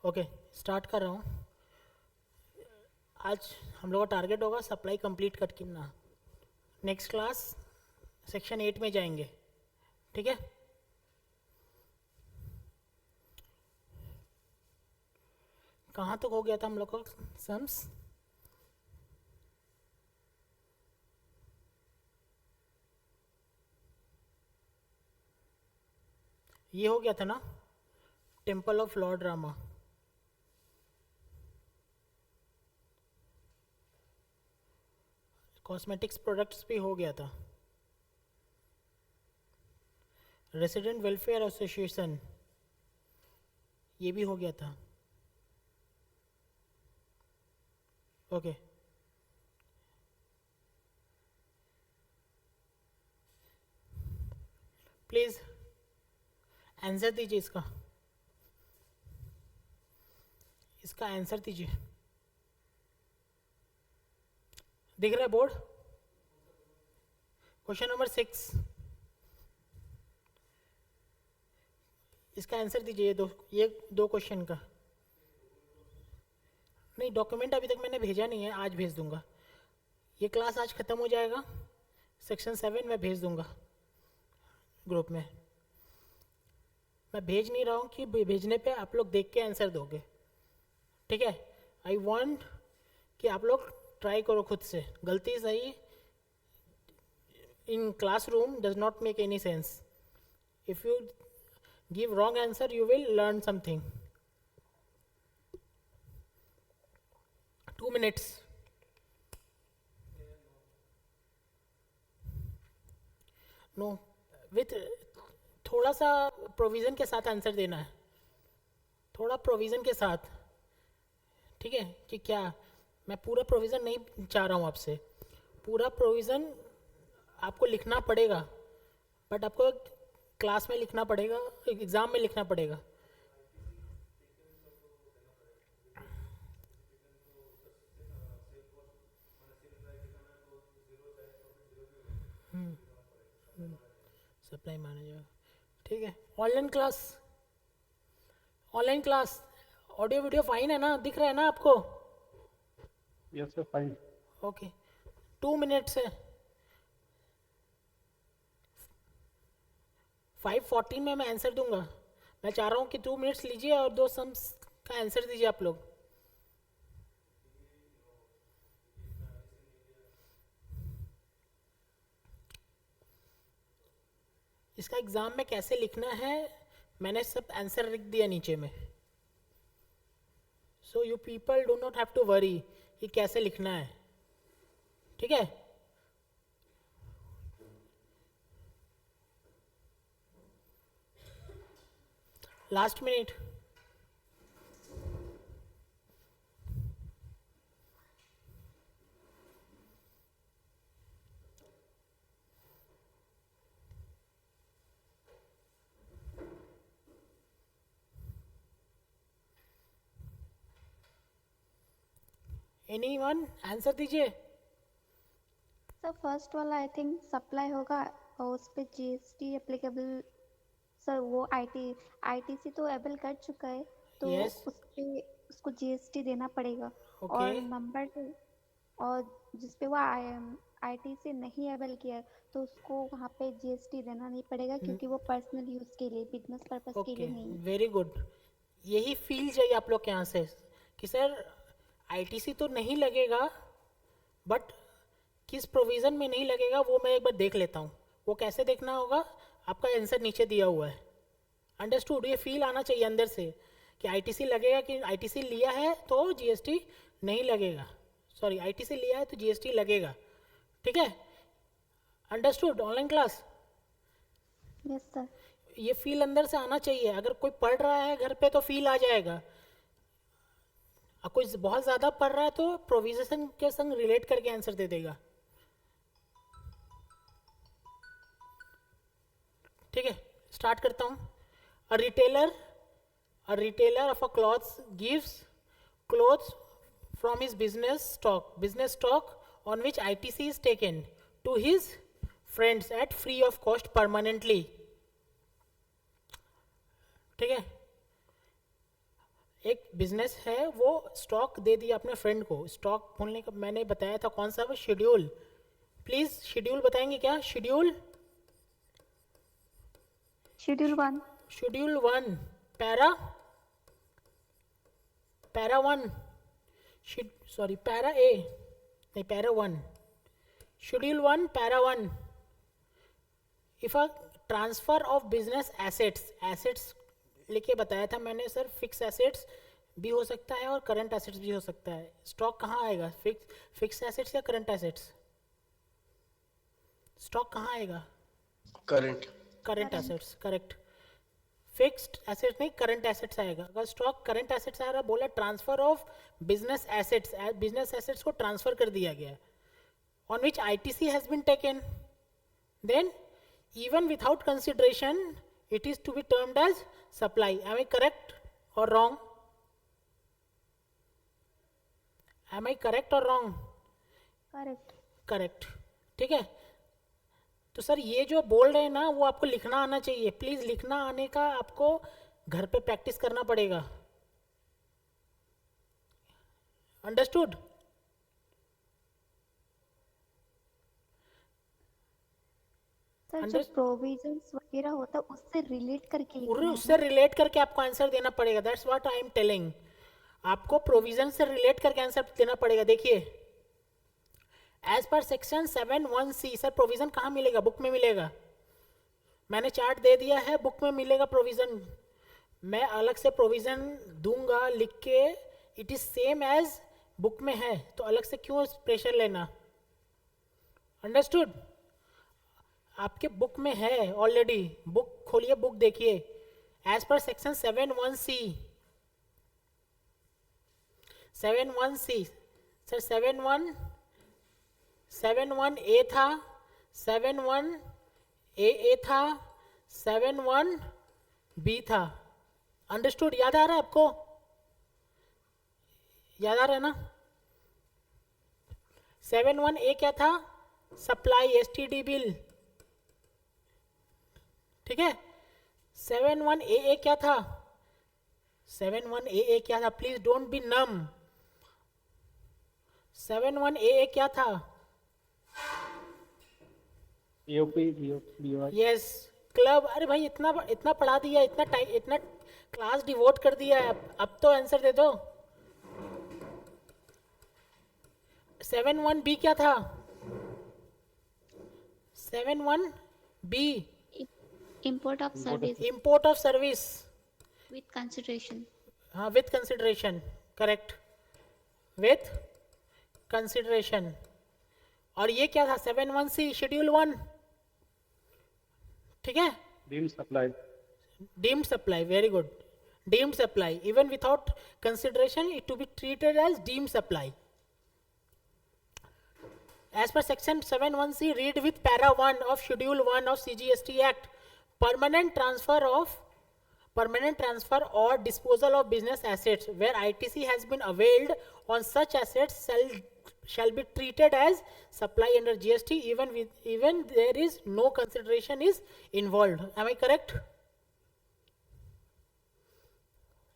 Okay, start कर रहा हूँ। आज हम लोग का टारगेट होगा सप्लाई कंप्लीट करना। नेक्स्ट क्लास सेक्शन 8 में जाएंगे, ठीक है। कहाँ तक हो गया था हम लोग का सम्स? ये हो गया था ना, temple of Lord Rama. Cosmetics products भी हो गया था। रेसिडेंट वेलफेयर एसोसिएशन ये भी हो गया था। ओके, प्लीज आंसर दीजिए इसका इसका आंसर दीजिए। दिख रहा है बोर्ड? क्वेश्चन नंबर 6, इसका आंसर दीजिए। ये दो क्वेश्चन का। नहीं, डॉक्यूमेंट अभी तक मैंने भेजा नहीं है, आज भेज दूंगा। ये क्लास आज ख़त्म हो जाएगा, सेक्शन 7 में भेज दूंगा ग्रुप में। मैं भेज नहीं रहा हूँ कि भेजने पे आप लोग देख के आंसर दोगे, ठीक है। आई वांट कि आप लोग ट्राई करो खुद से। गलती सही in classroom does not make any sense. If you give wrong answer, you will learn something. 2 minutes. No, with थोड़ा सा प्रोविज़न के साथ आंसर देना है, थोड़ा प्रोविज़न के साथ, ठीक है। कि क्या, मैं पूरा प्रोविज़न नहीं चाह रहा हूँ आपसे। पूरा प्रोविज़न आपको लिखना पड़ेगा, बट आपको क्लास में लिखना पड़ेगा, एग्ज़ाम में लिखना पड़ेगा। सप्लाई मैनेजर, ठीक है। Online class audio video fine है ना, दिख रहा है ना आपको? Yes sir, fine. Okay, 2 minutes है। 5:14 में मैं आंसर दूंगा। मैं चाह रहा हूँ कि 2 मिनट्स लीजिए और दो सम्स का आंसर दीजिए आप लोग। इसका एग्ज़ाम में कैसे लिखना है मैंने सब आंसर लिख दिया नीचे में। So you people do not have to worry कि कैसे लिखना है, ठीक है। Last minute. एनीवन आंसर दीजिए। सर फर्स्ट वाला आई थिंक सप्लाई होगा और उस पे जीएसटी एप्लीकेबल। सर वो आईटीसी तो एबल कर चुका है, तो यस, उस पे उसको जीएसटी देना पड़ेगा। ओके। और नंबर 2, और जिस पे वो आईटीसी नहीं एबल किया है, तो उसको वहाँ पे जीएसटी देना नहीं पड़ेगा, क्योंकि वो पर्सनल यूज़ के लिए, बिजनेस पर्पस के ओके, लिए नहीं है। Very good. यही फील चाहिए आप लोग के यहाँ से कि सर आईटीसी तो नहीं लगेगा, बट किस प्रोविज़न में नहीं लगेगा वो मैं एक बार देख लेता हूँ। वो कैसे देखना होगा, आपका आंसर नीचे दिया हुआ है। अंडरस्टूड? ये फील आना चाहिए अंदर से कि आईटीसी लगेगा, कि आईटीसी लिया है तो जीएसटी नहीं लगेगा। सॉरी, आईटीसी लिया है तो जीएसटी लगेगा, ठीक है। Understood? Online class yes sir. ये फील अंदर से आना चाहिए। अगर कोई पढ़ रहा है घर पे तो फील आ जाएगा, और कोई बहुत ज़्यादा पढ़ रहा है तो प्रोविजन के संग रिलेट करके आंसर दे देगा, ठीक है। स्टार्ट करता हूँ। A retailer of a clothes gives clothes from his business stock on which ITC is taken to his friends at free of cost permanently, ठीक है। एक बिजनेस है, वो स्टॉक दे दिया अपने फ्रेंड को. स्टॉक बोलने का मैंने बताया था कौन सा, वो शेड्यूल. प्लीज शेड्यूल बताएंगे क्या? Schedule, schedule 1. Schedule 1 para, para 1, sorry para A, नहीं para 1, schedule 1 para 1. If a transfer of business assets, assets लेके बताया था मैंने सर, फिक्स एसेट्स भी हो सकता है और करंट एसेट्स भी हो सकता है. स्टॉक कहाँ आएगा? फिक्स एसेट्स या करंट एसेट्स? स्टॉक कहाँ आएगा? Current. Current assets, correct. Fixed assets नहीं, करंट एसेट्स आएगा. अगर स्टॉक करंट एसेट्स आ रहा, बोला transfer of business assets, business assets को ट्रांसफर कर दिया गया, on which ITC has been taken, then even without consideration it is to be termed as supply. Am I correct or wrong? Am I correct or wrong? Correct. Correct. ठीक है. तो sir ये जो बोल रहे हैं ना, वो आपको लिखना आना चाहिए. प्लीज लिखना आने का आपको घर पे प्रैक्टिस करना पड़ेगा. अंडरस्टूड? सर जो प्रोविजंस वगैरह होता है उससे रिलेट करके लिखना है. उससे रिलेट करके आपको आंसर देना पड़ेगा. That's what I am telling. आपको प्रोविजन से रिलेट करके आंसर देना पड़ेगा. देखिए, एज पर सेक्शन 7(1)(c), सर प्रोविजन कहाँ मिलेगा? बुक में मिलेगा. मैंने चार्ट दे दिया है, बुक में मिलेगा प्रोविजन. मैं अलग से प्रोविजन दूंगा लिख के. It is same as book में है, तो अलग से क्यों प्रेशर लेना? अंडरस्टूड? आपके बुक में है ऑलरेडी. बुक खोलिए, बुक देखिए. एज पर सेक्शन 7(1)(c), 7(1)(c), सर 7(1) था, 7(1) था, 7(1) था. अंडरस्टूड? याद आ रहा है आपको? याद आ रहा है ना? 7(1) क्या था? Supply, STD bill. ठीक है. 7(1) क्या था? 7(1) क्या था? प्लीज डोंट बी नम. 7(1) क्या था? AOP, BOI. Yes, club. अरे भाई इतना इतना पढ़ा दिया, इतना टाइम, इतना क्लास डिवोट कर दिया है. अब तो आंसर दे दो. 7(1) क्या था? 7(1) import of service import of service. with consideration. हाँ, with consideration. Correct, with consideration. और ये क्या था? 7(1)(c), schedule 1. ठीक है. Deemed supply. Deemed supply, very good. Deemed supply, even without consideration, it to be treated as deemed supply. As per section 7(1)(c), read with para 1 of schedule 1 of CGST Act, permanent transfer or disposal of business assets where ITC has been availed on such assets shall be treated as supply under GST even there is no consideration is involved. Am I correct?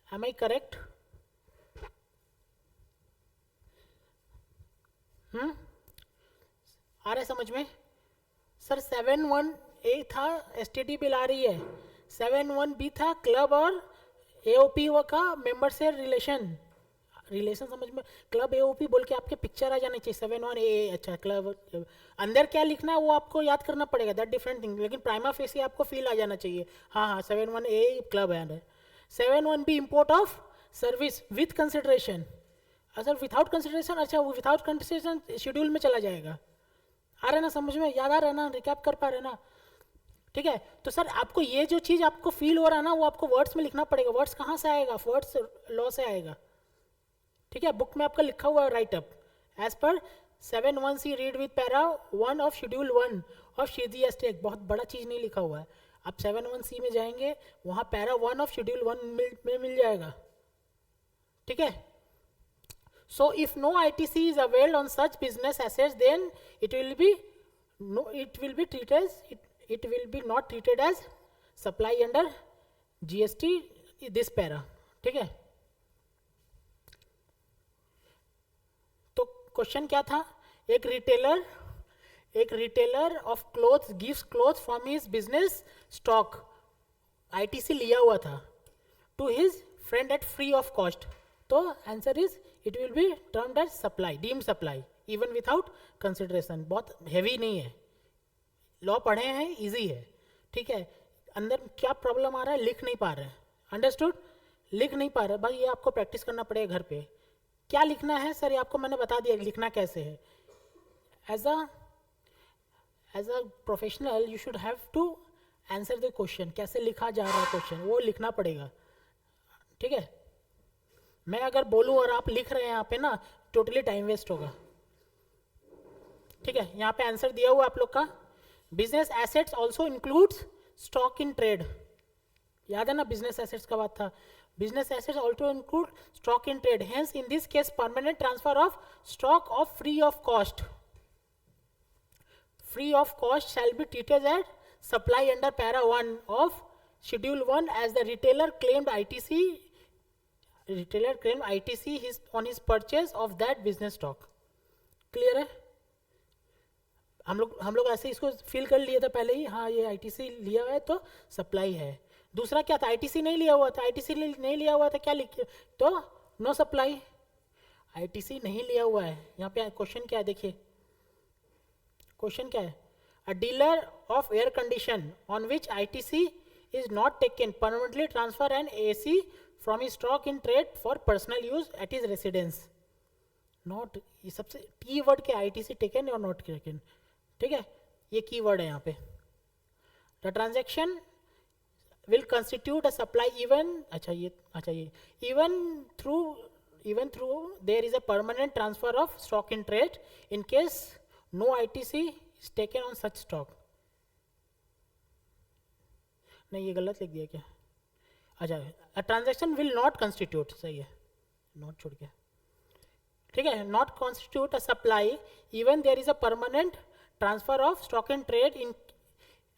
Am I correct? आ रहा है समझ में? Sir 7(1) था, STD bill आ रही है. 7(1) था, club और AOP का मेंबर से रिलेशन समझ में. क्लब एओपी बोल के आपके पिक्चर आ जानी चाहिए. 7(1) अच्छा क्लब. अंदर क्या लिखना है वो आपको याद करना पड़ेगा, दैट डिफरेंट थिंग. लेकिन प्राइमा फेसी आपको फील आ जाना चाहिए. हाँ, 7(1) क्लब है अंदर. 7(1) import of service with consideration. Sir without consideration, अच्छा वो विदाउट कंसिडरेशन शेड्यूल में चला जाएगा. आ रहा है ना समझ में? याद आ रहा है ना? रिकैप कर पा रहे ना? ठीक है. तो सर आपको ये जो चीज़ आपको फील हो रहा है ना, वो आपको वर्ड्स में लिखना पड़ेगा. वर्ड्स कहाँ से आएगा? वर्ड्स लॉ से आएगा. ठीक है. बुक में आपका लिखा हुआ है राइट अप. एज पर 7(1)(c), read with para 1 of schedule 1 of CGST act. बहुत बड़ा चीज़ नहीं लिखा हुआ है. आप 7(1)(c) में जाएंगे, वहाँ पैरा 1 ऑफ शेड्यूल 1 में मिल जाएगा. ठीक है. So if no ITC is availed on such business assets, then it will be not treated as supply under GST this para. ठीक है. क्वेश्चन क्या था? एक retailer of clothes gives clothes from his business stock, ITC लिया हुआ था, to his friend at free of cost. तो answer is it will be termed as supply, deemed supply, even without consideration. बहुत heavy नहीं है, law पढ़े हैं, easy है. ठीक है, अंदर क्या प्रॉब्लम आ रहा है, लिख नहीं पा रहे हैं. अंडरस्टूड? लिख नहीं पा रहे भाई, ये आपको प्रैक्टिस करना पड़ेगा घर पे. क्या लिखना है सर, ये आपको मैंने बता दिया लिखना कैसे है. As a professional you should have to answer the question. कैसे लिखा जा रहा है क्वेश्चन, वो लिखना पड़ेगा. ठीक है, मैं अगर बोलूं और आप लिख रहे हैं यहाँ पे ना, टोटली टाइम वेस्ट होगा. ठीक है, यहाँ पे आंसर दिया हुआ आप लोग का. Business assets also includes stock in trade. याद है ना बिजनेस एसेट्स का बात था. Business assets also include stock in trade. Hence in this case permanent transfer of stock of free of cost. Free of cost shall be treated as supply under para 1 of schedule 1 as the retailer claimed ITC on his purchase of that business stock. Clear है? हम लोग ऐसे इसको feel कर लिए थे पहले ही. हाँ, ये आईटीसी लिया हुआ है तो सप्लाई है. दूसरा क्या था, आईटीसी नहीं लिया हुआ था. आईटीसी नहीं लिया हुआ था, क्या लिखे तो नो सप्लाई. आईटीसी नहीं लिया हुआ है. यहाँ पे क्वेश्चन क्या है देखिए, क्वेश्चन क्या है? अ dealer of air condition on which ITC is not taken permanently transfer N AC from his stock in trade for personal use at his residence. Not, ये सबसे की वर्ड क्या, आईटीसी टेकन और नॉट टेकन. ठीक है, ये की word है यहाँ पे. The transaction will constitute a supply even through there is a permanent transfer of stock in trade in case no ITC is taken on such stock. नहीं, ये गलत लिख दिया क्या? अच्छा, a transaction will not constitute, सही है, not छोड़ के. ठीक है, not constitute a supply even there is a permanent transfer of stock in trade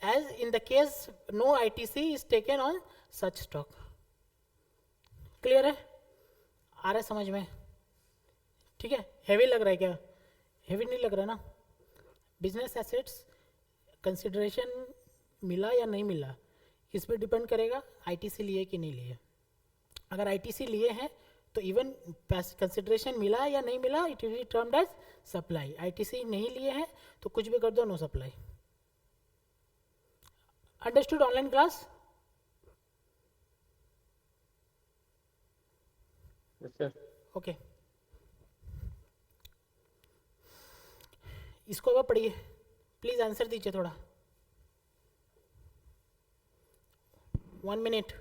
as in the case no ITC is taken on such stock. Clear है? आ रहा है समझ में? ठीक है, हैवी लग रहा है क्या? हैवी नहीं लग रहा ना. बिजनेस एसेट्स कंसिडरेशन मिला या नहीं मिला, इस पर डिपेंड करेगा आईटीसी लिए कि नहीं लिए. अगर आईटीसी लिए हैं तो इवन कंसिडरेशन मिला या नहीं मिला, it will be termed as supply. ITC नहीं लिए हैं तो कुछ भी कर दो, no supply. Understood online class? Yes, sir. Okay, इसको अब पढ़िए प्लीज, आंसर दीजिए थोड़ा. 1 minute.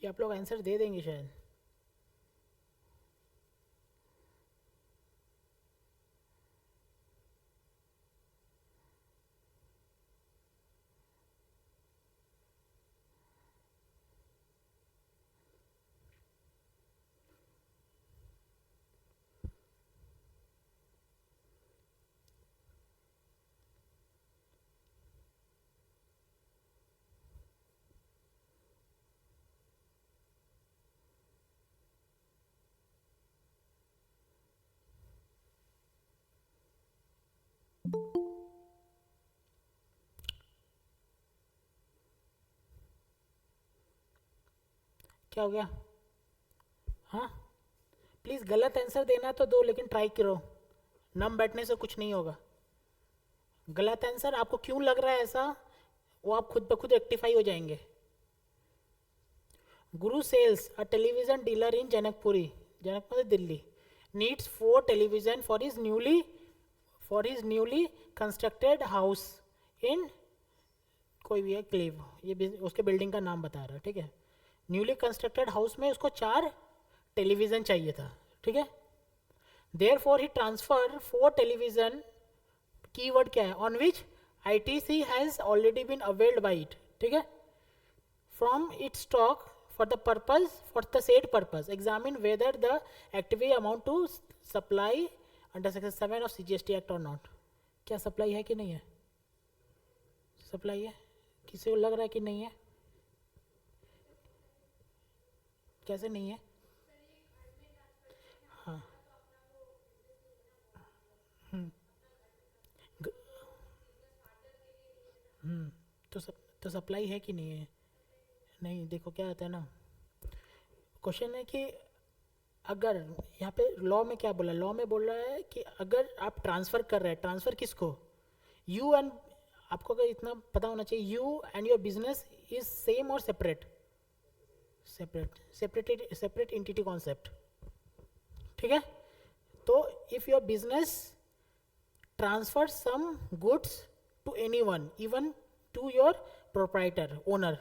ये आप लोग आंसर दे देंगे शायद. क्या हो गया? हाँ, प्लीज़ गलत आंसर देना तो दो, लेकिन ट्राई करो. नम बैठने से कुछ नहीं होगा. गलत आंसर आपको क्यों लग रहा है ऐसा, वो आप खुद ब खुद रेक्टिफाई हो जाएंगे. Guru sells a television dealer in Janakpuri, Delhi, needs 4 television for his newly constructed house in कोई भी है क्लेव, ये उसके बिल्डिंग का नाम बता रहा है, ठीक है। न्यूली कंस्ट्रक्टेड हाउस में उसको 4 टेलीविज़न चाहिए था, ठीक है। Therefore he transfer 4 television, keyword क्या है, on which ITC has already been availed by it, ठीक है, from its stock for the said purpose examine whether the activity amount to supply under section 7 of CGST Act or not। क्या supply है कि नहीं है? Supply है, किसी को लग रहा है कि नहीं है? कैसे नहीं है? हाँ, तो सप्लाई है कि नहीं है? नहीं, देखो क्या होता है ना, क्वेश्चन है कि अगर यहाँ पे लॉ में क्या बोला, लॉ में बोल रहा है कि अगर आप ट्रांसफ़र कर रहे हैं, ट्रांसफ़र किसको, यू एंड, आपको अगर इतना पता होना चाहिए, you and your business is same और सेपरेट एंटिटी कॉन्सेप्ट, ठीक है। तो if your business transfer some goods to anyone, even to your proprietor, owner,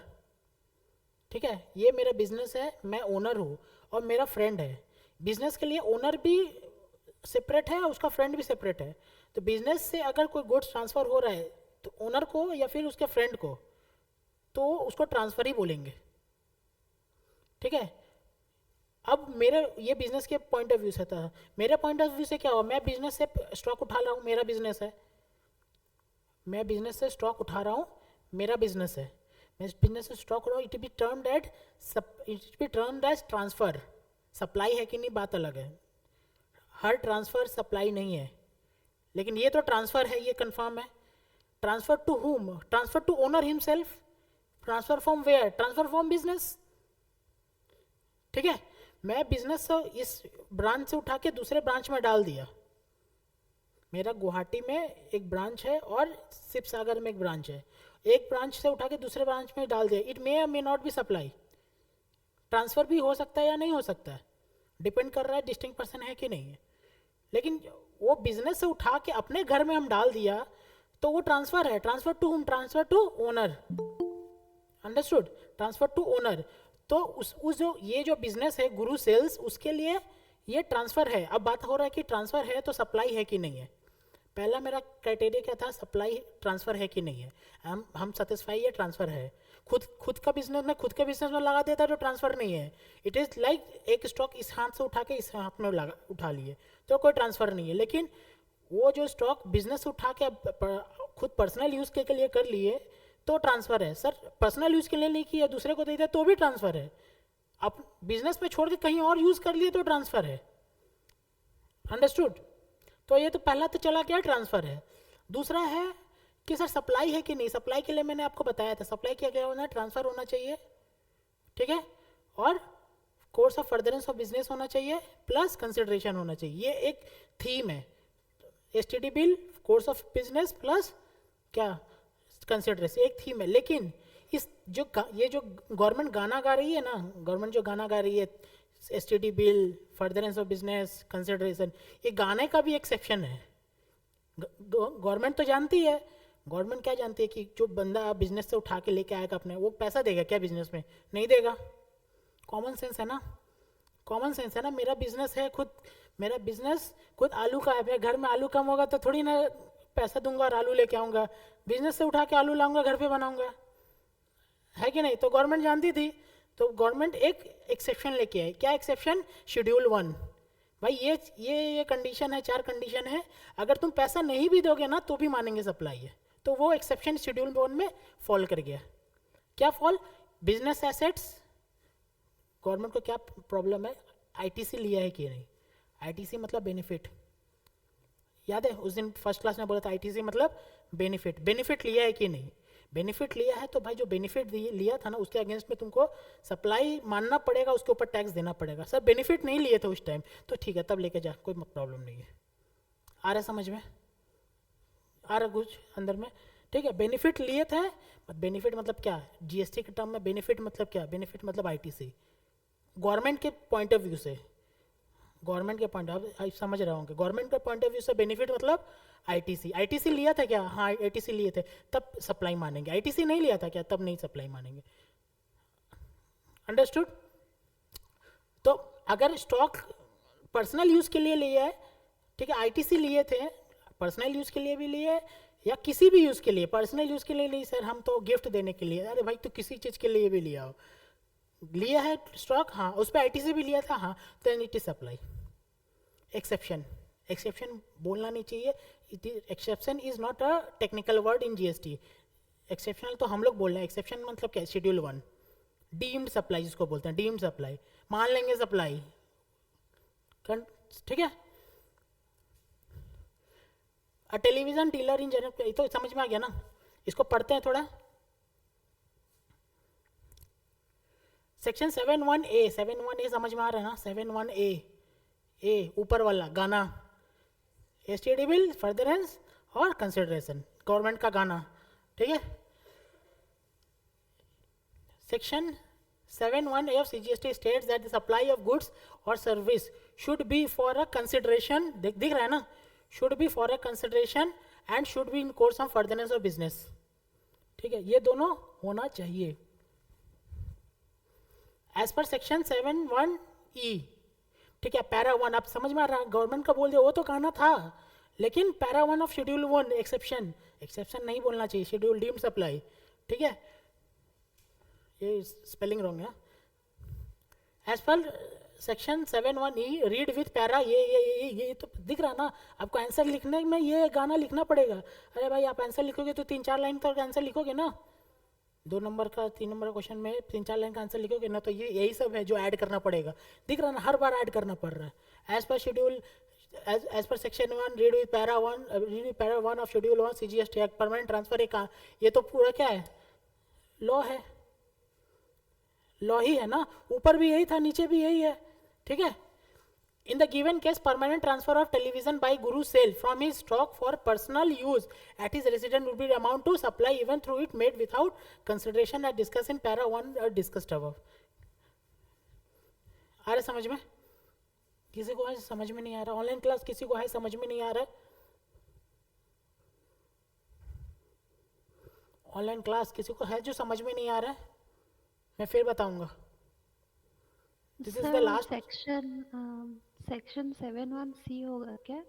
ठीक है, ये मेरा बिजनेस है, मैं ओनर हूँ और मेरा फ्रेंड है, बिजनेस के लिए ओनर भी सेपरेट है, उसका फ्रेंड भी सेपरेट है, तो बिजनेस से अगर कोई गुड्स ट्रांसफ़र हो रहा है तो ओनर को या फिर उसके फ्रेंड को, तो उसको ट्रांसफ़र ही बोलेंगे, ठीक है। अब मेरे ये बिजनेस के पॉइंट ऑफ व्यू से था, मेरे पॉइंट ऑफ व्यू से क्या हुआ, मैं बिजनेस से स्टॉक उठा रहा हूँ, मेरा बिजनेस है, मैं बिजनेस से स्टॉक उठा रहा हूँ, मेरा बिजनेस है, मैं बिजनेस से स्टॉक रहा हूँ, it be termed as transfer. Supply है कि नहीं बात अलग है, हर ट्रांसफ़र सप्लाई नहीं है, लेकिन ये तो ट्रांसफ़र है, ये कंफर्म है। Transfer to whom, transfer to owner himself, transfer from where, transfer from business, ठीक है। मैं बिजनेस से इस ब्रांच से उठा के दूसरे ब्रांच में डाल दिया, मेरा गुवाहाटी में एक ब्रांच है और शिवसागर में एक ब्रांच है, एक ब्रांच से उठा के दूसरे ब्रांच में डाल दिया, it may not be supply, transfer भी हो सकता है या नहीं हो सकता है, डिपेंड कर रहा है डिस्टिंक्ट पर्सन है कि नहीं है, लेकिन वो बिजनेस से उठा के अपने घर में हम डाल दिया तो वो ट्रांसफ़र है। Transfer to whom, transfer to owner, understood, transfer to owner. तो उस जो ये जो बिजनेस है गुरु सेल्स, उसके लिए ये ट्रांसफ़र है। अब बात हो रहा है कि ट्रांसफ़र है तो सप्लाई है कि नहीं है। पहला मेरा क्राइटेरिया क्या था, सप्लाई ट्रांसफ़र है कि नहीं है, हम सेटिस्फाई है ट्रांसफ़र है। खुद का बिजनेस में खुद के बिजनेस में लगा देता तो ट्रांसफ़र नहीं है। इट इज़ लाइक एक स्टॉक इस हाथ से उठा के इस हाथ में उठा लिए तो कोई ट्रांसफ़र नहीं है, लेकिन वो जो स्टॉक बिजनेस उठा के खुद पर्सनल यूज़ के लिए कर लिए तो ट्रांसफ़र है। सर पर्सनल यूज़ के लिए नहीं किया, दूसरे को दे दिया तो भी ट्रांसफ़र है। आप बिजनेस में छोड़ के कहीं और यूज़ कर लिए तो ट्रांसफ़र है, अंडरस्टूड। तो ये तो पहला तो चला गया ट्रांसफ़र है। दूसरा है कि सर सप्लाई है कि नहीं, सप्लाई के लिए मैंने आपको बताया था, सप्लाई क्या क्या होना है, ट्रांसफ़र होना चाहिए, ठीक है, और course of furtherance of business होना चाहिए प्लस कंसिडरेशन होना चाहिए। ये एक थीम है, STD bill, course of business plus क्या कंसिडरेशन, एक थीम है। लेकिन इस ये जो गवर्नमेंट गाना गा रही है ना, गवर्नमेंट जो गाना गा रही है STD bill, furtherance of business, consideration, ये गाने का भी एक सेक्शन है। गवर्नमेंट तो जानती है, गवर्नमेंट क्या जानती है कि जो बंदा बिजनेस से उठा के लेके आएगा अपने, वो पैसा देगा क्या बिजनेस में, नहीं देगा। कॉमन सेंस है ना, कॉमन सेंस है ना। मेरा बिजनेस है खुद, मेरा बिजनेस खुद आलू का है, मेरे घर में आलू कम होगा तो थोड़ी ना पैसा दूंगा और आलू लेके आऊँगा, बिजनेस से उठा के आलू लाऊंगा घर पे बनाऊंगा, है कि नहीं। तो गवर्नमेंट जानती थी, तो गवर्नमेंट एक एक्सेप्शन लेके आई। क्या एक्सेप्शन, शेड्यूल 1। भाई ये कंडीशन है, 4 कंडीशन है, अगर तुम पैसा नहीं भी दोगे ना तो भी मानेंगे सप्लाई है। तो वो एक्सेप्शन शेड्यूल 1 में फॉल कर गया। क्या फॉल, बिजनेस एसेट्स, गवर्नमेंट को क्या प्रॉब्लम है, आईटीसी लिया है कि नहीं। आईटीसी मतलब बेनिफिट, याद है उस दिन फर्स्ट क्लास में बोला था, आईटीसी मतलब बेनिफिट। बेनिफिट लिया है कि नहीं, बेनिफिट लिया है तो भाई जो बेनिफिट लिया था ना उसके अगेंस्ट में तुमको सप्लाई मानना पड़ेगा, उसके ऊपर टैक्स देना पड़ेगा। सर बेनिफिट नहीं लिए थे उस टाइम, तो ठीक है तब लेके जा, कोई प्रॉब्लम नहीं है। आ रहा समझ में, आ रहा कुछ अंदर में, ठीक है। बेनिफिट लिए थे, बेनिफिट मतलब क्या, जीएसटी के टर्म में बेनिफिट मतलब क्या, बेनिफिट मतलब आईटीसी। गवर्नमेंट के पॉइंट ऑफ व्यू से, गवर्नमेंट के पॉइंट ऑफ आप समझ रहे होंगे, गवर्नमेंट के पॉइंट ऑफ व्यू से बेनिफिट मतलब आईटीसी। आईटीसी लिया था क्या? हाँ आईटीसी लिए थे, तब सप्लाई मानेंगे। आईटीसी नहीं लिया था क्या? तब नहीं सप्लाई मानेंगे। अंडरस्टूड? तो अगर स्टॉक पर्सनल यूज के लिए लिया है, ठीक है, आईटीसी लिए थे, पर्सनल यूज के लिए भी लिए या किसी भी यूज के लिए, पर्सनल यूज के लिए लिए सर हम तो गिफ्ट देने के लिए, अरे भाई तो किसी चीज के लिए भी लिया हो, लिया है स्टॉक, हाँ उस पर आईटीसी भी लिया था, हाँ तो it is supply. Exception, exception बोलना नहीं चाहिए, exception is not a technical word in GST. Exceptional तो हम लोग बोल रहे हैं, एक्सेप्शन मतलब क्या? शेड्यूल 1 डीम्ड सप्लाई जिसको बोलते हैं, डीम्ड सप्लाई, मान लेंगे सप्लाई, ठीक है। अ टेलीविजन डीलर इन जनरल, तो समझ में आ गया ना? इसको पढ़ते हैं थोड़ा। सेक्शन 7(1)(a), 7(1)(a) समझ में आ रहा है ना? 7(1)(a), ए ऊपर वाला गाना, एसटीडी बिल, फर्दरेंस और कंसिडरेशन, गवर्नमेंट का गाना, ठीक है। Section 7(1)(a) of CGST states that the supply of goods or service should be for a consideration, दिख रहा है ना? should be for a consideration and should be in course of furtherance of business, ठीक है, ये दोनों होना चाहिए एज पर सेक्शन 7(1)(e), ठीक है। पैरा 1 आप समझ में आ रहा है, गवर्नमेंट का बोल दिया, वो तो कहना था, लेकिन para 1 of schedule 1 exception, exception नहीं बोलना चाहिए, शेड्यूल डीम्ड सप्लाई, ठीक है, ये स्पेलिंग रॉन्ग है। एज पर section 7(1)(e) read with para, ये तो दिख रहा ना आपको? आंसर लिखने में ये गाना लिखना पड़ेगा। अरे भाई आप आंसर लिखोगे तो 3-4 लाइन का आंसर लिखोगे ना, 2 नंबर का 3 नंबर का क्वेश्चन में 3-4 लाइन का आंसर लिखोगे ना, तो ये यही सब है जो ऐड करना पड़ेगा। दिख रहा ना, हर बार ऐड करना पड़ रहा है। एज पर शेड्यूल, एज पर section 1 read with para 1, read with para 1 of schedule 1 CGST act, permanent transfer एक, ये तो पूरा क्या है? लॉ है, लॉ ही है ना, ऊपर भी यही था नीचे भी यही है, ठीक है। In the given case, permanent transfer of television by Guru sale from his stock for personal use at his residence would be amount to supply even through it made without consideration as discussed in para 1 or discussed above. आ रहा है समझ में? किसी को है समझ में नहीं आ रहा? ऑनलाइन क्लास किसी को है समझ में नहीं आ रहा? ऑनलाइन क्लास किसी को है जो समझ में नहीं आ रहा है? मैं फिर बताऊंगा। This is the last section 7(1)(c) होगा क्या?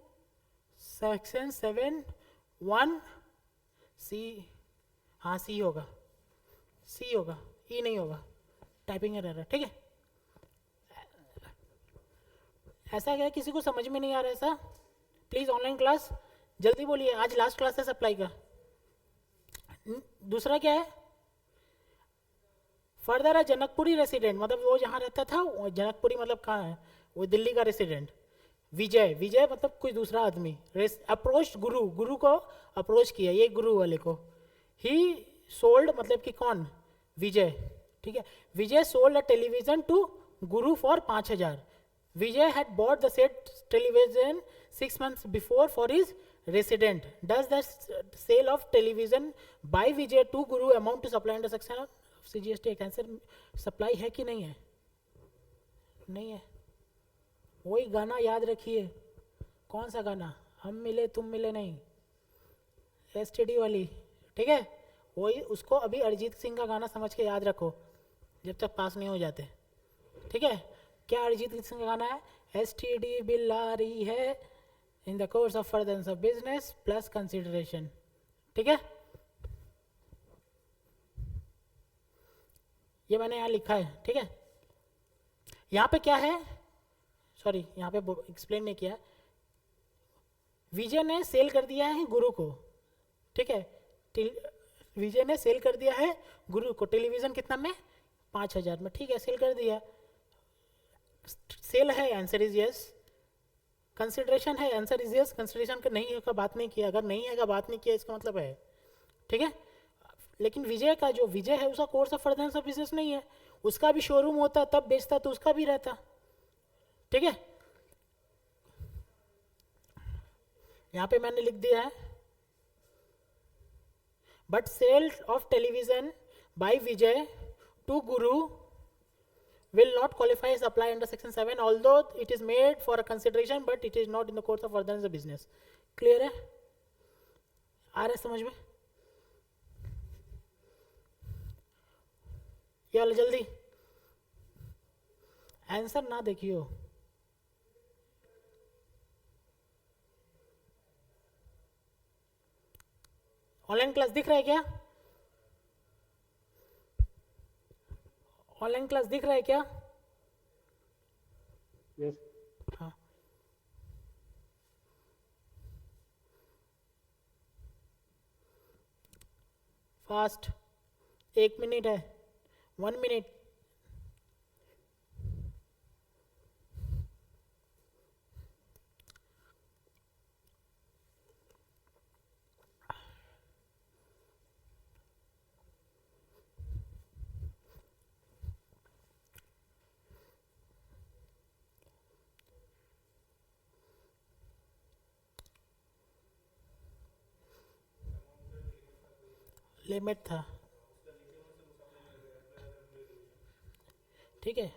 सेक्शन 7(1)(c), हाँ सी होगा, सी होगा, ई नहीं होगा, टाइपिंग एरर है, ठीक है। ऐसा क्या किसी को समझ में नहीं आ रहा? ऐसा प्लीज ऑनलाइन क्लास जल्दी बोलिए, आज लास्ट क्लास है सप्लाई का। दूसरा क्या है? फर्दर जनकपुरी रेसिडेंट, मतलब वो जहाँ रहता था, जनकपुरी मतलब कहाँ है? वो दिल्ली का रेसिडेंट। विजय, विजय मतलब कोई दूसरा आदमी, अप्रोच गुरु, गुरु को अप्रोच किया, ये गुरु वाले को। ही सोल्ड मतलब कि कौन? विजय, ठीक है। Vijay sold a television to Guru for 5,000। Vijay had bought the set television 6 months before for his resident. Does the sale of television by Vijay to Guru amount to supply under section CGST एक आंसर? सप्लाई है कि नहीं है? नहीं है। वही गाना याद रखिए, कौन सा गाना? हम मिले तुम मिले नहीं, STD वाली, ठीक है, वही। उसको अभी अरिजीत सिंह का गाना समझ के याद रखो जब तक पास नहीं हो जाते, ठीक है। क्या अरिजीत सिंह का गाना है? STD बिल आ रही है in the course of furtherance of business plus consideration, ठीक है। ये मैंने यहाँ लिखा है, ठीक है। यहाँ पे क्या है? सॉरी यहाँ पे एक्सप्लेन नहीं किया। विजय ने सेल कर दिया है गुरु को, ठीक है। विजय ने सेल कर दिया है गुरु को टेलीविजन कितना में? 5,000 में, ठीक है, सेल कर दिया। सेल है, आंसर इज यस। कंसिडरेशन है, आंसर इज यस। कंसिडरेशन का नहीं है का बात नहीं किया, अगर नहीं है का बात नहीं किया इसका मतलब है, ठीक है। लेकिन विजय का जो विजय है उसका course of furtherance of business नहीं है, उसका भी शोरूम होता तब बेचता तो उसका भी रहता, ठीक है। यहां पे मैंने लिख दिया है but sale of television by Vijay to Guru will not qualify as supply under section 7 although it is made for a consideration but it is not in the course of furtherance of business. Clear है? आ रहा है समझ में? ये वाला जल्दी answer ना देखियो. ऑनलाइन क्लास दिख रहा है क्या? ऑनलाइन क्लास दिख रहा है क्या? यस हाँ. फास्ट 1 मिनट है. 1 मिनट. लिमिट था. ठीक है.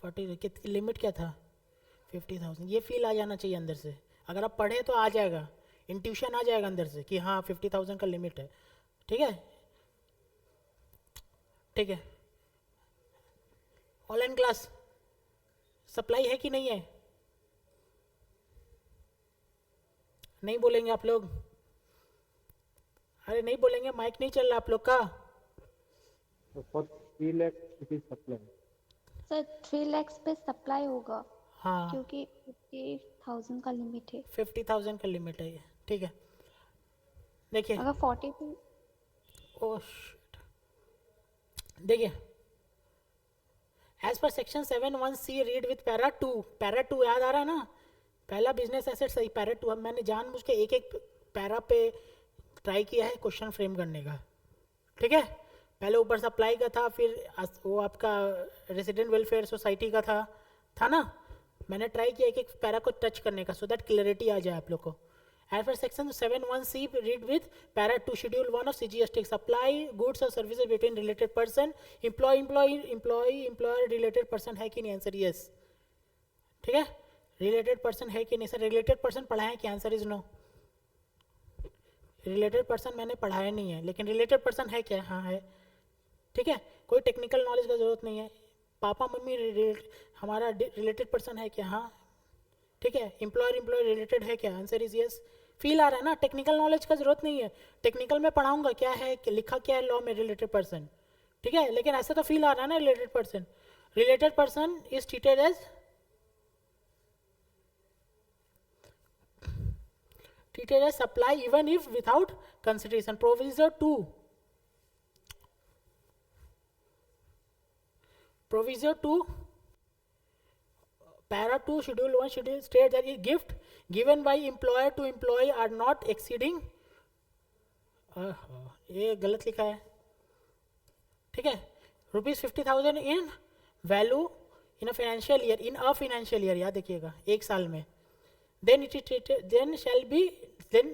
40 कितनी लिमिट क्या था? 50,000. ये फील आ जाना चाहिए अंदर से. अगर आप पढ़े तो आ जाएगा, इंट्यूशन आ जाएगा अंदर से कि हाँ 50,000 का लिमिट है. ठीक है. ठीक है. ऑनलाइन क्लास सप्लाई है कि नहीं है? नहीं बोलेंगे आप लोग? अरे नहीं बोलेंगे, माइक नहीं चल रहा आप लोग का. For 3 lakh it is supply. Sir 3 lakhs पे सप्लाई होगा हाँ क्योंकि 50,000 का लिमिट है. 50,000 का लिमिट है ये. ठीक है. देखिए. अगर 40 पे ओह शिट. देखिए, एज पर section 7(1)(c) read with para 2. Para 2 याद आ रहा है ना? पहला बिजनेस एसेट सही. पैरा 2 अब मैंने जानबूझ के एक एक पैरा पे ट्राई किया है क्वेश्चन फ्रेम करने का. ठीक है. पहले ऊपर सप्लाई का था, फिर वो आपका रेसिडेंट वेलफेयर सोसाइटी का था ना. मैंने ट्राई किया एक एक पैरा को टच करने का सो दैट क्लैरिटी आ जाए आप लोग को. एज पर section 7(1)(c) read with para 2 schedule 1 of CGST. Supply goods और services between related person. Employ related person है कि नहीं? Answer yes. ठीक है. रिलेटेड पर्सन है कि नहीं? सर रिलेटेड पर्सन पढ़ाए कि? Answer is no. Related person मैंने पढ़ाया नहीं है, लेकिन रिलेटेड पर्सन है क्या? हाँ है. ठीक है. कोई टेक्निकल नॉलेज का जरूरत नहीं है. पापा मम्मी हमारा रिलेटेड पर्सन है क्या? हाँ. ठीक है. एम्प्लॉय रिलेटेड है क्या? Answer is yes. फील आ रहा है ना? टेक्निकल नॉलेज का जरूरत नहीं है. टेक्निकल में पढ़ाऊंगा क्या है, लिखा क्या है लॉ में रिलेटेड पर्सन. ठीक है. लेकिन ऐसा तो फील आ रहा है ना related person. Related person is treated as supply even if without consideration. Proviso 2 para 2 schedule 1 schedule state that is gift given by employer to employee are not exceeding ये गलत लिखा है. ठीक है. ₹50,000 in value in a financial year. In a financial year याद रखिएगा, एक साल में. then it is treated then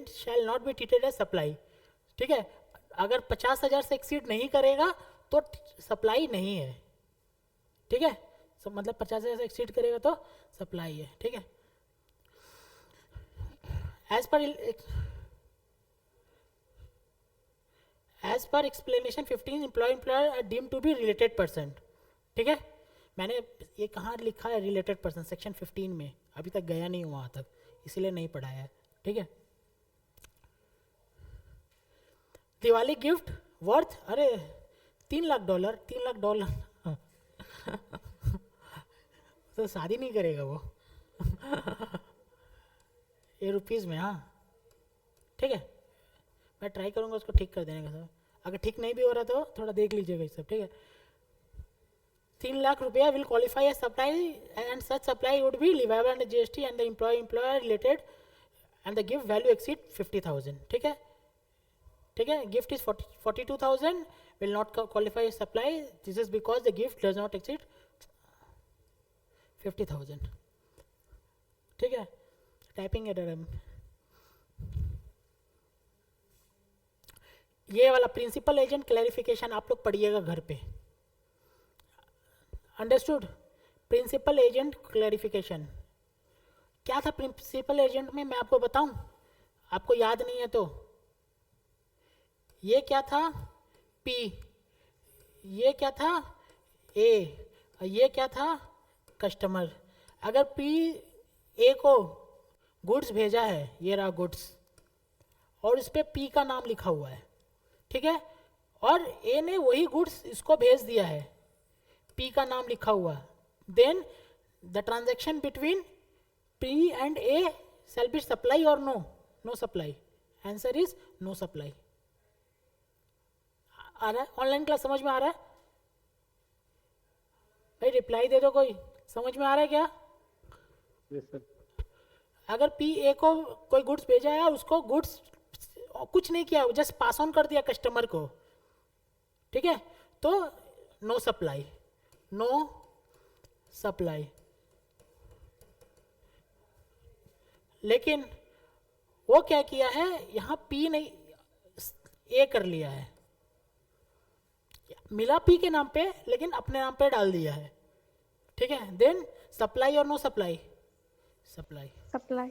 shall not be treated as supply. ठीक है. अगर 50,000 से एक्सीड नहीं करेगा तो सप्लाई नहीं है. ठीक है. मतलब 50,000 से एक्सीड करेगा तो सप्लाई है. ठीक है. As per explanation 15 employer are deemed to be related person. ठीक है. मैंने ये कहाँ लिखा है रिलेटेड पर्सन? सेक्शन 15 में. अभी तक गया नहीं वहाँ तक, इसीलिए नहीं पढ़ाया है. ठीक है. दिवाली गिफ्ट वर्थ अरे $3 लाख. 3 लाख डॉलर तो शादी नहीं करेगा वो ये रुपीज़ में. हाँ. ठीक है. मैं ट्राई करूँगा उसको ठीक कर देने का सर. अगर ठीक नहीं भी हो रहा तो थोड़ा देख लीजिएगा ये सब. ठीक है. 3 लाख रुपया will qualify as supply and such supply would be leviable under GST and the employer related and the gift value exceed 50,000. ठीक है. ठीक है. gift is 42,000 will not qualify as supply. This is because the gift does not exceed 50,000. ठीक है. Typing error है. ये वाला principal agent clarification आप लोग पढ़िएगा घर पे. अंडरस्टूड. Principal agent clarification. क्या था प्रिंसिपल एजेंट में, मैं आपको बताऊं, आपको याद नहीं है तो. ये क्या था P, ये क्या था A, ये क्या था कस्टमर. अगर P A को गुड्स भेजा है, ये रहा गुड्स, और इस पे P का नाम लिखा हुआ है, ठीक है, और A ने वही गुड्स इसको भेज दिया है, P का नाम लिखा हुआ, then the transaction between P and A shall be supply or no? No supply. Answer is no supply. आ रहा है ऑनलाइन क्लास, समझ में आ रहा है भाई? रिप्लाई दे दो कोई, समझ में आ रहा है क्या? Yes sir. अगर P A को कोई गुड्स भेजा है, उसको गुड्स कुछ नहीं किया, जस्ट पास ऑन कर दिया कस्टमर को, ठीक है, तो नो सप्लाई, नो सप्लाई. लेकिन वो क्या किया है, यहां P नहीं A कर लिया है, मिला P के नाम पे लेकिन अपने नाम पे डाल दिया है, ठीक है. देन सप्लाई और नो सप्लाई, सप्लाई, सप्लाई.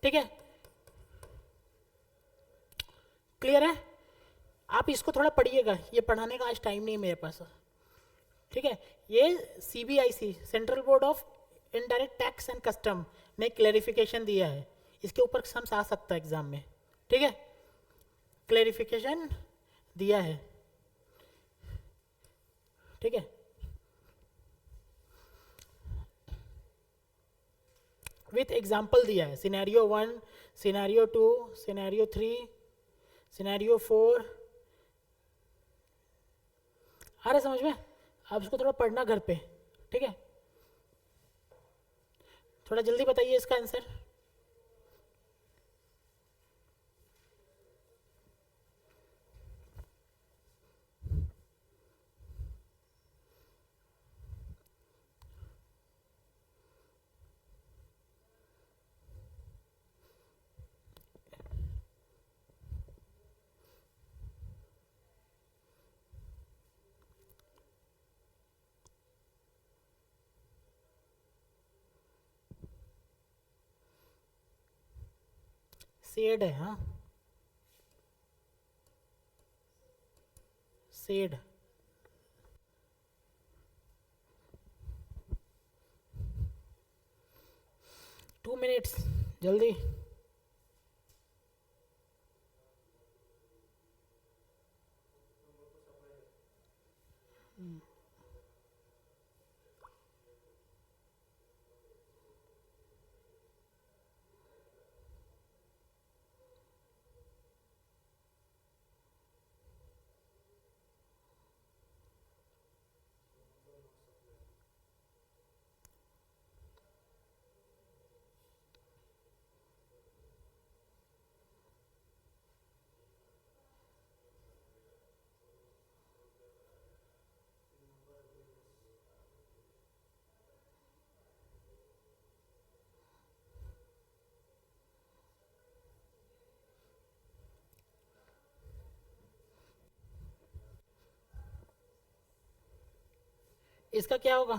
ठीक है. क्लियर है? आप इसको थोड़ा पढ़िएगा, ये पढ़ाने का आज टाइम नहीं है मेरे पास, ठीक है. ये CBIC central board of indirect tax and custom ने क्लैरिफिकेशन दिया है, इसके ऊपर सम आ सकता है एग्जाम में, ठीक है. क्लैरिफिकेशन दिया है, ठीक है. विथ एग्जाम्पल दिया है, सिनेरियो 1, सिनेरियो 2, सिनेरियो 3, सिनेरियो 4. आ रहा समझ में? आप इसको थोड़ा पढ़ना घर पे, ठीक है. थोड़ा जल्दी बताइए इसका आंसर. सेड है, हाँ, सेड. टू मिनट्स जल्दी. इसका क्या होगा?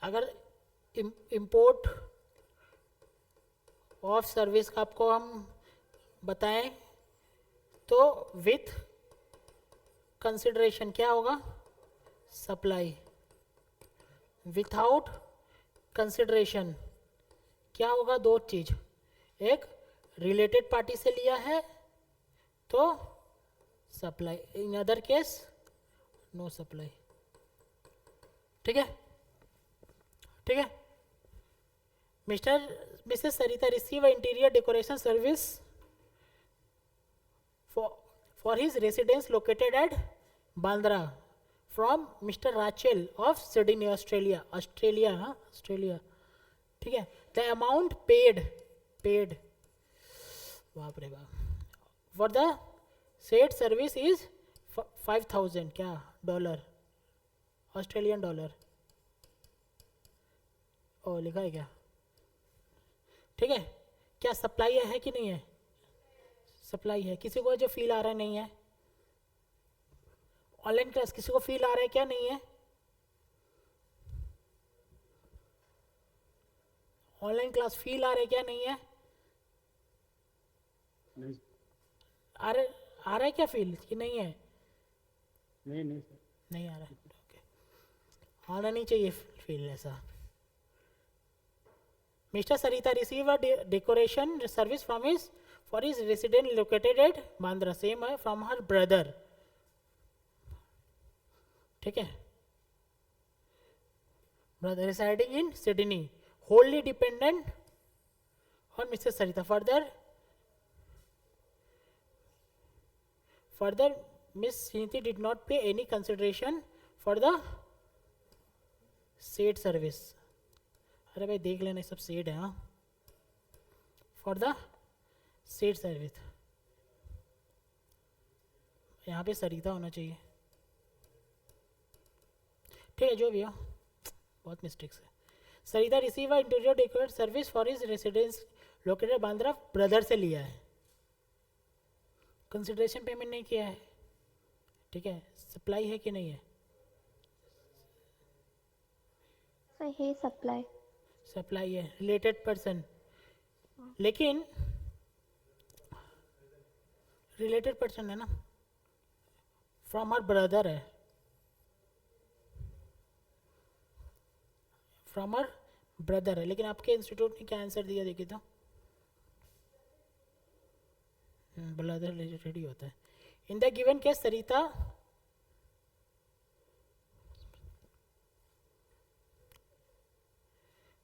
अगर इंपोर्ट ऑफ सर्विस का आपको हम बताएं तो विथ कंसिडरेशन क्या होगा? सप्लाई. विथआउट कंसिडरेशन क्या होगा? दो चीज, एक रिलेटेड पार्टी से लिया है तो supply, in other case no supply. ठीक है, ठीक है. Mrs Sarita receive interior decoration service for his residence located at Bandra from Mr. Rachel of Sydney, Australia. Australia. ठीक है. The amount paid बाप रे बाप for the said service is 5,000 क्या डॉलर, ऑस्ट्रेलियन डॉलर. ओ लिखा है क्या? ठीक है. क्या सप्लाई है कि नहीं है? सप्लाई है. किसी को जो फील आ रहा है नहीं है? ऑनलाइन क्लास किसी को फील आ रहा है क्या? नहीं है? ऑनलाइन क्लास फील आ रहा है क्या? नहीं है? नहीं आ रहा है क्या फील कि नहीं है? नहीं सर। नहीं आ रहा है, ओके। आना नहीं चाहिए फील ऐसा। Mr. Sarita received a decoration service from his for his residence located at Bandra, same है from her brother. ठीक है, brother residing in Sydney, wholly dependent on Mrs. Sarita. Further, Miss Sriniti did not pay any consideration for the said service. अरे भाई देख लेना, सब said है। हाँ, फॉर द सेड सर्विस, यहाँ पे सरिता होना चाहिए। ठीक है, जो भी हो, बहुत मिस्टेक्स है। Sarita receive interior decorate service for his residence located Bandra, brother से लिया है, कंसिडरेशन पेमेंट नहीं किया है। ठीक है, सप्लाई है कि नहीं है? सर हे सप्लाई, सप्लाई है, रिलेटेड पर्सन, लेकिन रिलेटेड पर्सन है ना, फ्रॉम हर ब्रदर है, फ्रॉम हर ब्रदर है। लेकिन आपके इंस्टीट्यूट ने क्या आंसर दिया देखिए तो, ब्रदर रिलेटेड ही होता है। In the given case Sarita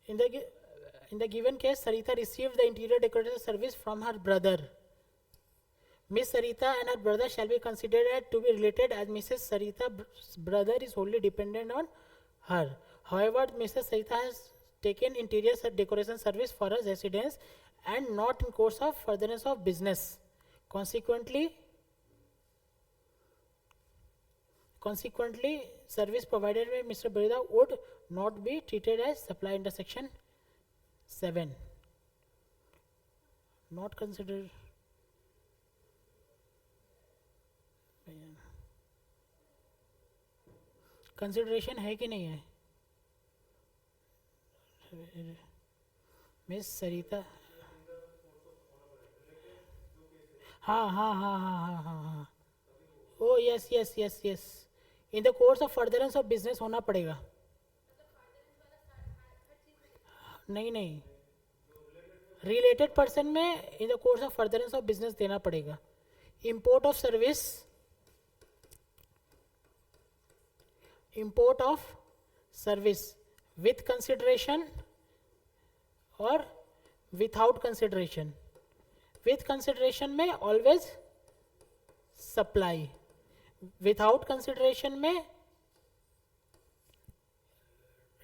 In the given case, Sarita received the interior decoration service from her brother. Miss Sarita and her brother shall be considered to be related as Mrs. Sarita's brother is wholly dependent on her. However, Mrs. Sarita has taken interior decoration service for her residence and not in course of furtherance of business. Consequently, service provided by Mr. Brida would not be treated as supply under section 7. Not considered. Consideration है कि नहीं है? Miss सरिता, हाँ हाँ हाँ हाँ हाँ हाँ हाँ, ओ yes yes yes yes, in the course of furtherance of business होना पड़ेगा। नहीं नहीं, रिलेटेड पर्सन में in the course of furtherance of business देना पड़ेगा। Import of service, import of service with consideration or without consideration. With consideration में always supply, without consideration में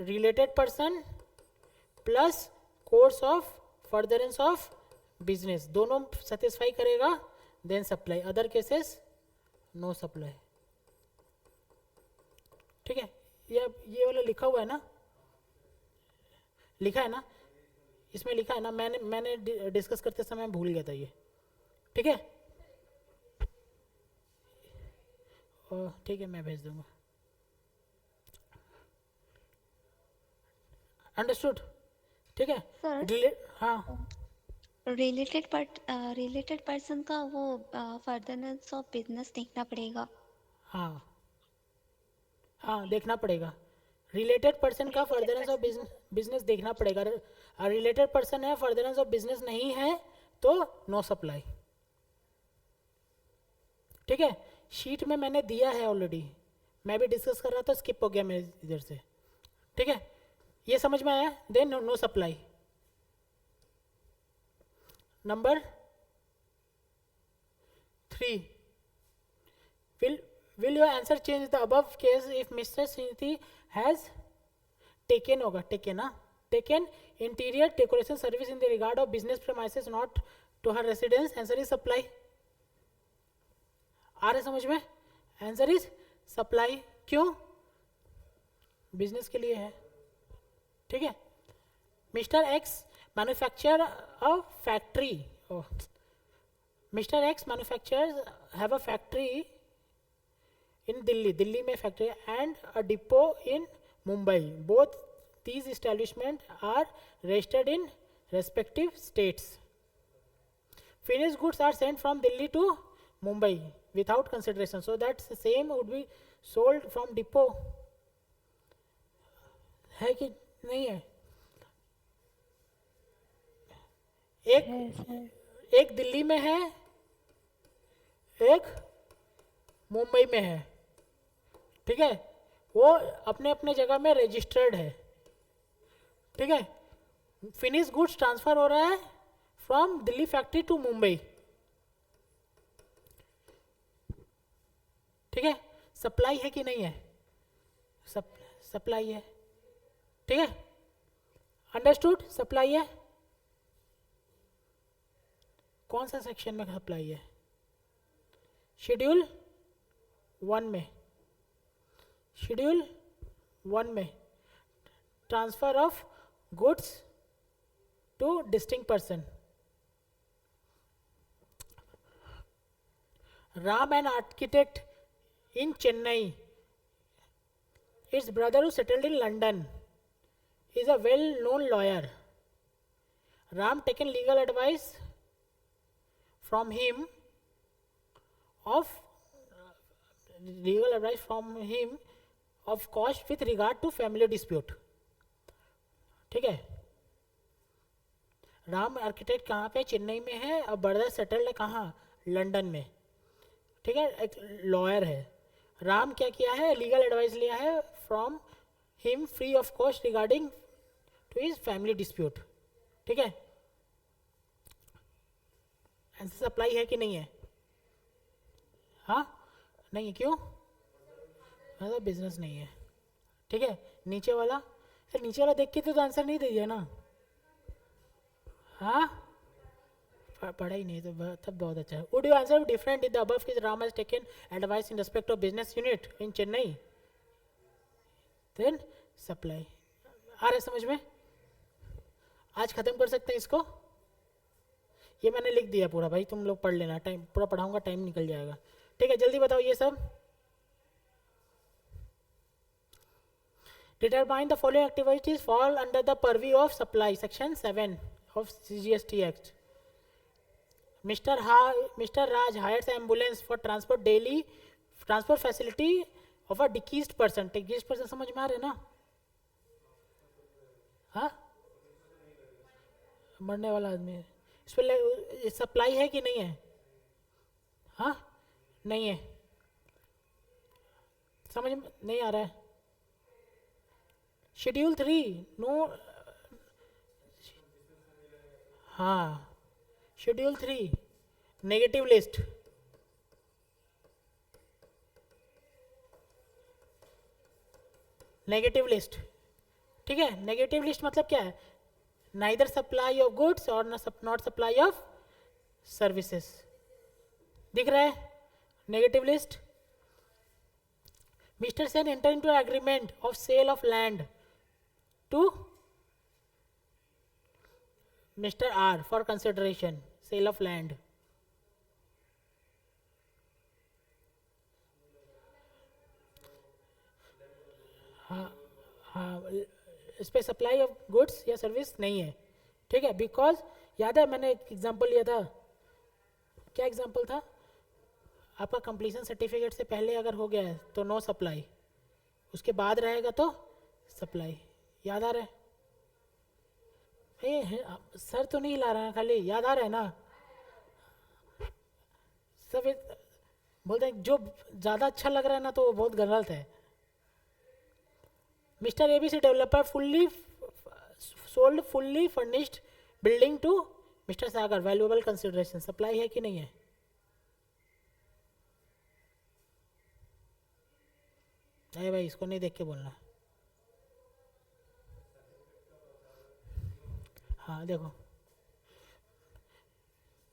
related person plus course of furtherance of business, दोनों satisfy करेगा then supply, other cases no supply। ठीक है, ये वाला लिखा हुआ है ना, लिखा है ना, इसमें लिखा है ना, मैंने डिस्कस करते समय भूल गया था ये। ठीक है, ठीक है, मैं भेज दूंगा। अंडरस्टूड? ठीक है सर, हाँ, रिलेटेड पर्सन का वो फर्दरनेस ऑफ बिजनेस देखना पड़ेगा। हाँ हाँ, देखना पड़ेगा। रिलेटेड पर्सन का फर्दरेंस ऑफ बिजनेस देखना पड़ेगा। रिलेटेड पर्सन है, फर्दरेंस ऑफ बिजनेस नहीं है तो नो सप्लाई। ठीक है, शीट में मैंने दिया है ऑलरेडी, मैं भी डिस्कस कर रहा था, स्किप हो गया मेरे इधर से। ठीक है, ये समझ में आया? Then no supply. Number 3, will your answer change the above case if Mr. Sriniti has taken होगा, taken interior decoration service in the regard of business premises not to her residence? Answer is supply। आ रहा समझ में? Answer is supply। क्यों? Business के लिए है। ठीक है, Mr. X manufacture a factory, Mr. X manufacturers have a factory इन दिल्ली में factory and a depot in Mumbai, both these establishments are registered in respective states. Finished goods are sent from Delhi to Mumbai without consideration, so that same would be sold from depot. है कि नहीं है? एक दिल्ली में है, एक मुंबई में है, ठीक है, वो अपने अपने जगह में रजिस्टर्ड है, ठीक है. फिनिश गुड्स ट्रांसफर हो रहा है from Delhi factory to Mumbai, ठीक है. सप्लाई है कि नहीं है? सप्लाई है, ठीक है. अंडरस्टूड? सप्लाई है. कौन सा सेक्शन में सप्लाई है? शेड्यूल 1 में. शेड्यूल 1 में transfer of goods two distinct person. Ram, an architect in Chennai, its brother who settled in London, is a well-known lawyer. Ram taken legal advice from him of cost with regard to family dispute. ठीक है. Ram architect कहाँ पे? चेन्नई में है, और brother settled है कहाँ? London में, ठीक है. एक लॉयर है. राम क्या किया है? लीगल एडवाइस लिया है from him free of cost regarding to his family dispute, ठीक है. ऐसे सप्लाई है कि नहीं है? हाँ, नहीं है. क्यों? मतलब बिजनेस नहीं है, ठीक है. नीचे वाला, नीचे वाला देख के तो आंसर नहीं दीजिए ना. हाँ, पढ़ा ही नहीं तो तब बहुत अच्छा है. Would you answer different in the above कि Ram has taken advice in respect of business unit in Chennai, then supply. आ रहा है समझ में? आज खत्म कर सकते हैं इसको. ये मैंने लिख दिया पूरा भाई, तुम लोग पढ़ लेना. टाइम पूरा पढ़ाऊंगा, टाइम निकल जाएगा, ठीक है. जल्दी बताओ ये सब. Determine the following activities fall under the purview of supply, section 7 of CGST Act. Mr. Raj hires ambulance for transport daily transport facility of a deceased person. Deceased person समझ में आ रहे ना? हाँ, मरने वाला आदमी. इस पर सप्लाई है कि नहीं है? हाँ, नहीं है. समझ में नहीं आ रहा है? Schedule 3 no. हाँ, schedule 3 negative list. Negative list, ठीक है. नेगेटिव लिस्ट मतलब क्या है? नाइदर सप्लाई ऑफ गुड्स और नॉट सप्लाई ऑफ सर्विसेज. दिख रहा है negative list? Mister Sen enter into agreement of sale of land to Mr. R for consideration, sale of land. हाँ, इस पे सप्लाई ऑफ गुड्स या सर्विस नहीं है, ठीक है. बिकॉज याद है मैंने एक एग्जांपल लिया था. क्या एग्जांपल था आपका? कंप्लीशन सर्टिफिकेट से पहले अगर हो गया है तो नो सप्लाई, उसके बाद रहेगा तो सप्लाई. याद आ रहा है? सर तो नहीं ला रहा है, खाली याद आ रहा है ना? सब बोलते हैं जो ज़्यादा अच्छा लग रहा है ना तो वो बहुत गलत है. Mister ABC developer sold fully furnished building to Mister Sagar, valuable consideration. Supply है कि नहीं है? अरे भाई, इसको नहीं देख के बोलना. हाँ देखो,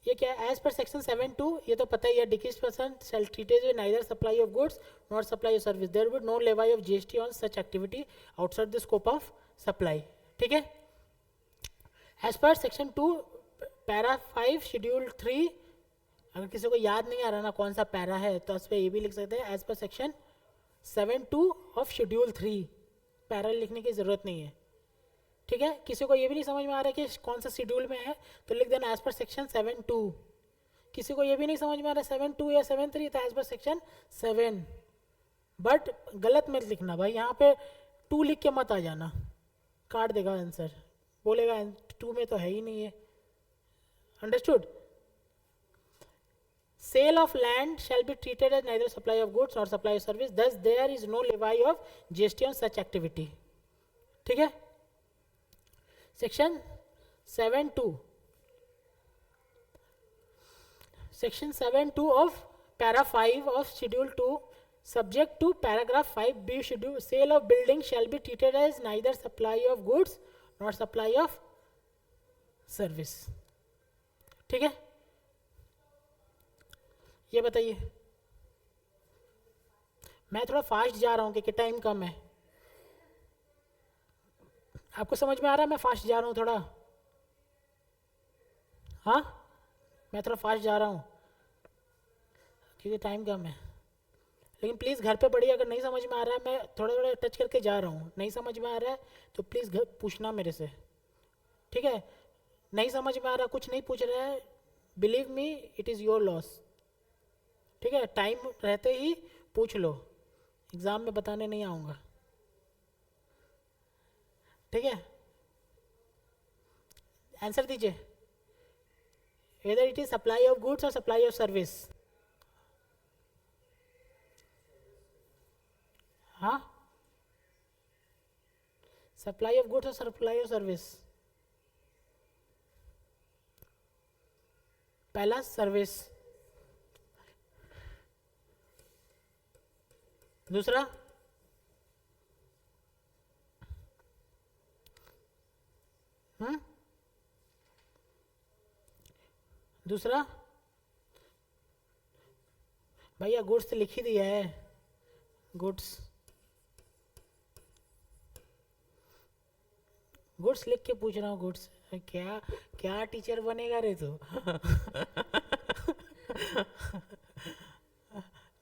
ये क्या है? एज पर सेक्शन 7(2), ये तो पता ही है. डिकीज person shall treated with neither supply of goods not supply of service. There will no levy of GST on such activity outside the scope of supply, ठीक है. एज पर सेक्शन 2 पैरा 5 शेड्यूल 3 अगर किसी को याद नहीं आ रहा ना कौन सा पैरा है तो उस पर ये भी लिख सकते हैं as per section 7(2) of schedule 3। Para लिखने की ज़रूरत नहीं है, ठीक है। किसी को ये भी नहीं समझ में आ रहा है कि कौन सा शेड्यूल में है तो लिख देना एज पर सेक्शन 7(2). किसी को ये भी नहीं समझ में आ रहा 7(2) या 7(3) तो एज पर सेक्शन 7। बट गलत मत लिखना भाई, यहाँ पे 2 लिख के मत आ जाना, काट देगा आंसर, बोलेगा 2 में तो है ही नहीं है। Understood? Sale of land shall be treated as neither supply of goods nor supply of service, thus there is no levy of GST on such activity. ठीक है। Section 7(2) section 7(2) of para 5 of schedule 2 subject to paragraph 5b schedule, sale of building shall be treated as neither supply of goods nor supply of service। ठीक है। ये बताइए, मैं थोड़ा fast जा रहा हूँ क्योंकि टाइम कम है। आपको समझ में आ रहा है मैं फास्ट जा रहा हूँ थोड़ा? हाँ, मैं थोड़ा फास्ट जा रहा हूँ क्योंकि टाइम कम है। लेकिन प्लीज़ घर पे पढ़िए, अगर नहीं समझ में आ रहा है मैं थोड़ा थोड़ा टच करके जा रहा हूँ, नहीं समझ में आ रहा है तो प्लीज़ घर पूछना मेरे से, ठीक है। नहीं समझ में आ रहा, कुछ नहीं पूछ रहा है, believe me it is your loss, ठीक है। टाइम रहते ही पूछ लो, एग्ज़ाम में बताने नहीं आऊँगा, ठीक है। आंसर दीजिए, whether it is supply of goods और सप्लाई ऑफ सर्विस। हाँ, सप्लाई ऑफ गुड्स और सप्लाई ऑफ सर्विस। पहला सर्विस, दूसरा दूसरा भैया गुड्स लिख ही दिया है, गुड्स गुड्स लिख के पूछ रहा हूँ, गुड्स क्या क्या टीचर बनेगा रे तू?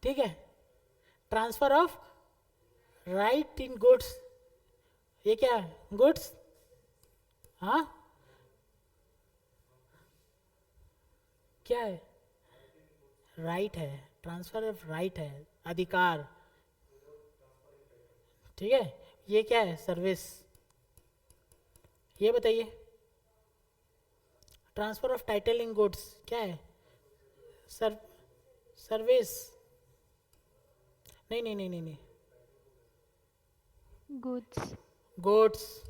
ठीक है। Transfer of right in goods, ये क्या है? गुड्स, हाँ क्या है? राइट है, ट्रांसफर ऑफ राइट है, अधिकार, ठीक है। ये क्या है? सर्विस। ये बताइए, transfer of title in goods क्या है? सर्विस। नहीं नहीं नहीं नहीं नहीं, गुड्स। गुड्स।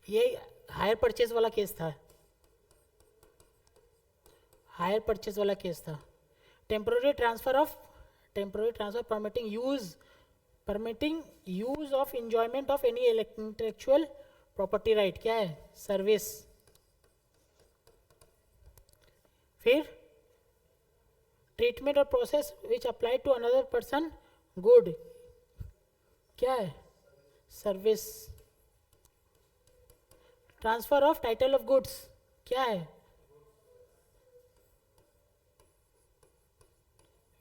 ये हायर परचेज वाला केस था, हायर परचेज वाला केस था। Temporary transfer permitting use of enjoyment of any intellectual property right क्या है? सर्विस। फिर ट्रीटमेंट और process which apply to another person good क्या है? Service. Transfer of title of goods क्या है?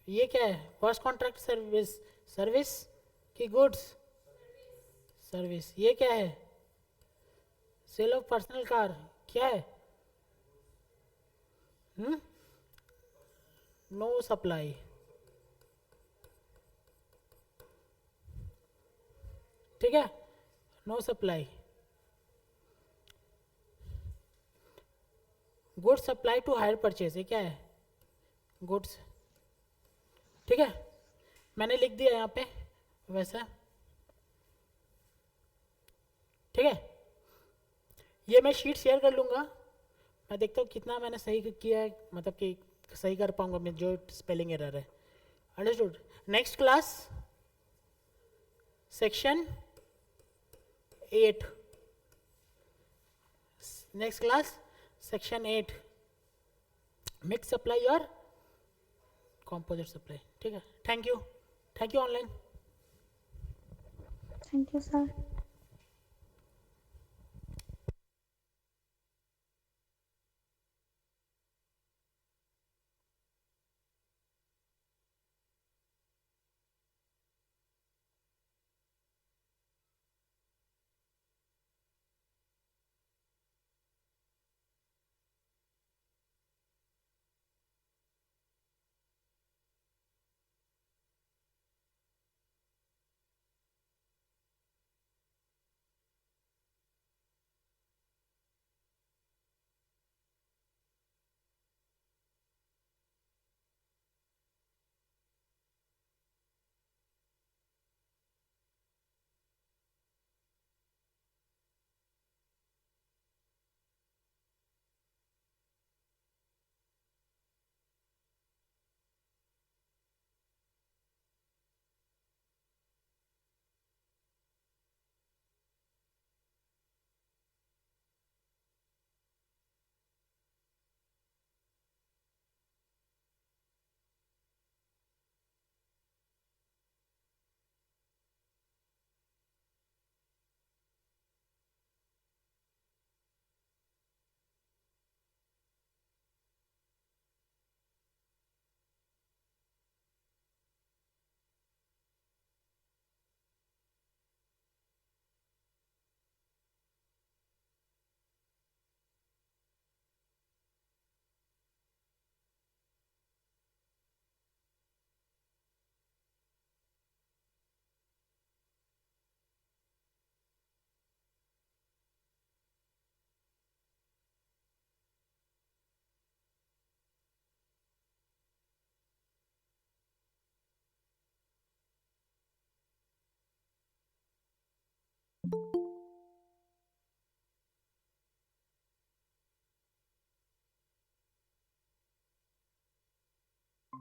ये क्या है? फर्स्ट कॉन्ट्रैक्ट सर्विस, सर्विस की गुड्स, सर्विस। ये क्या है? सेल ऑफ पर्सनल कार क्या है? नो सप्लाई, ठीक है, no supply. Goods supply to hire purchase, ये क्या है? गुड्स, ठीक है। मैंने लिख दिया यहाँ पे वैसा, ठीक है। ये मैं शीट शेयर कर लूँगा, मैं देखता हूँ कितना मैंने सही किया है, मतलब कि सही कर पाऊंगा मैं जो स्पेलिंग एरर है। Understood? Next class section 8, next class section 8 mix supply और कॉम्पोजिट सप्लाई, ठीक है। Thank you online. Thank you sir.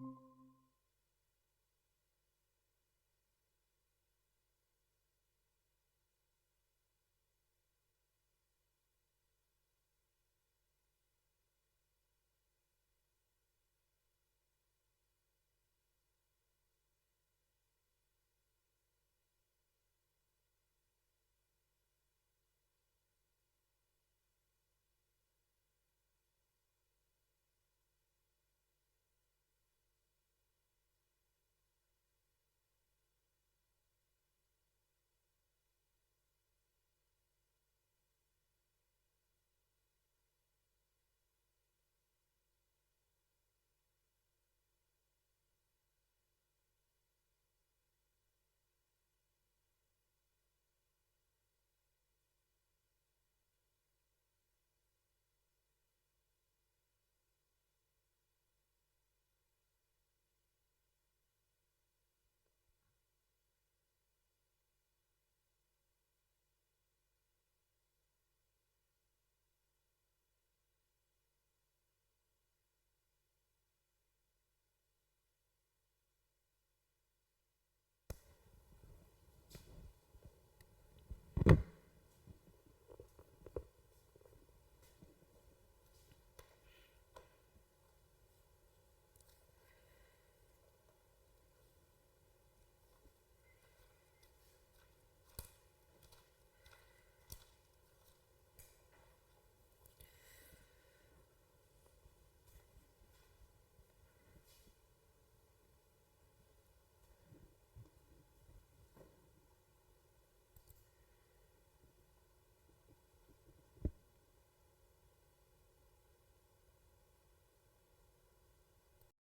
Hmm,